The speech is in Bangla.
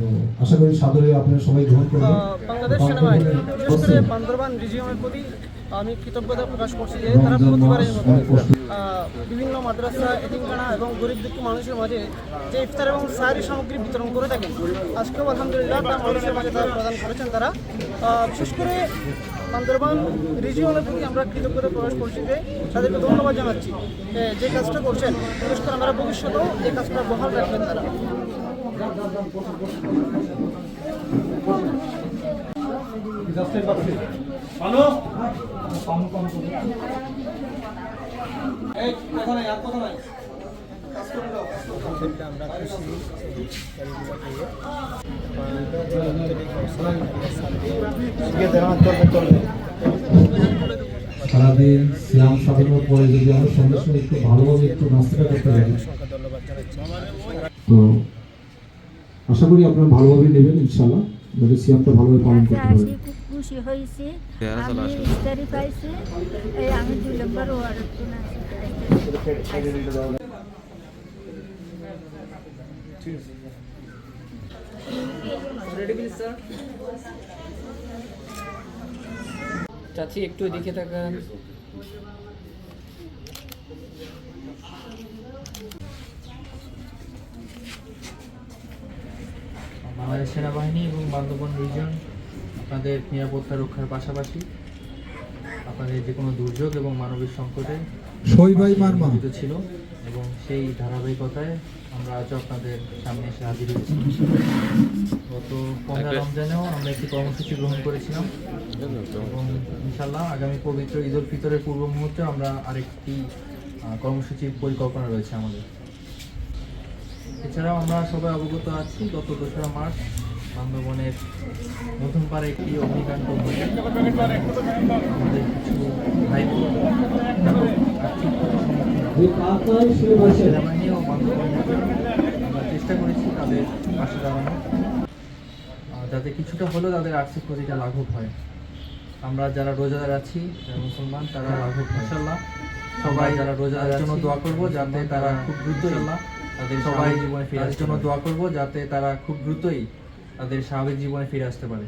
তো আশা করি সাদরে আপনারা সবাই গ্রহণ করবেন। বাংলাদেশ সেনাবাহিনী বিশেষ করে বান্দরবান রিজিয়নের প্রতি আমি কৃতজ্ঞতা প্রকাশ করছি যে তারা প্রতিবারের মতো বিভিন্ন মাদ্রাসা, এতিমখানা এবং গরিব দুঃখী মানুষের মাঝে যে ইফতার এবং সাহারি সামগ্রী বিতরণ করে থাকেন, আজকেও আলহামদুলিল্লাহ তা মানুষের মাঝে তারা প্রদান করেছেন। তারা বিশেষ করে বান্দরবান রিজিয়নের প্রতি আমরা কৃতজ্ঞতা প্রকাশ করছি যে তাদেরকে ধন্যবাদ জানাচ্ছি যে কাজটা করছেন। বিশেষ করে আমরা ভবিষ্যতেও এই কাজটা বহাল রাখবেন তারা। সারাদিন সিয়াম সাধনার পরে যদি আমরা সঙ্গে সঙ্গে একটু ভালোভাবে একটু নাস্তাটা করতে পারি, তো আশা করি আপনারা ভালোভাবে নেবেন ইনশাআল্লাহ, যাতে সিয়ামটা ভালোভাবে পালন করতে পারেন। খুব খুশি হয়েছি, আমি ইফতারি পাইছি। আমি 2 নম্বর ওয়ার্ড চাচি একটু এদিকে তাকান। বাংলাদেশ সেনাবাহিনী এবং বান্দরবান রিজন আপনাদের নিরাপত্তা রক্ষার পাশাপাশি আপনাদের যে কোনো দুর্যোগ এবং মানবিক সংকটে নিয়োজিত ছিল, এবং সেই ধারাবাহিকতায় আমরা আজও আপনাদের সামনে এসে হাজির হয়েছি। গত 15 রমজানেও আমরা একটি কর্মসূচি গ্রহণ করেছিলাম, এবং ইনশাল্লাহ আগামী পবিত্র ঈদ উল ফিতরের পূর্ব মুহূর্তে আমরা আরেকটি কর্মসূচির পরিকল্পনা রয়েছে আমাদের। এছাড়াও আমরা সবাই অবগত আছি, গত 2রা মার্চ বান্দরবনের নতুনপাড়া একটি অগ্নিকাণ্ড ঘটে আমাদের কিছু ভাই বোন সেনাবাহিনী ও বান্দরবন আমরা চেষ্টা করেছি তাদের পাশে দাঁড়ানো, যাতে কিছুটা হলেও তাদের আর্থিক ক্ষতিটা লাঘব হয়। আমরা যারা রোজাদার আছি, যারা মুসলমান, তারা লাঘব হয় ইনশাআল্লাহ। সবাই যারা রোজাদার জন্য দোয়া করবো যাতে তারা খুব দ্রুতই তাদের সবাই জীবনে ফিরে আসার জন্য দোয়া করবো যাতে তারা খুব দ্রুতই তাদের স্বাভাবিক জীবনে ফিরে আসতে পারে।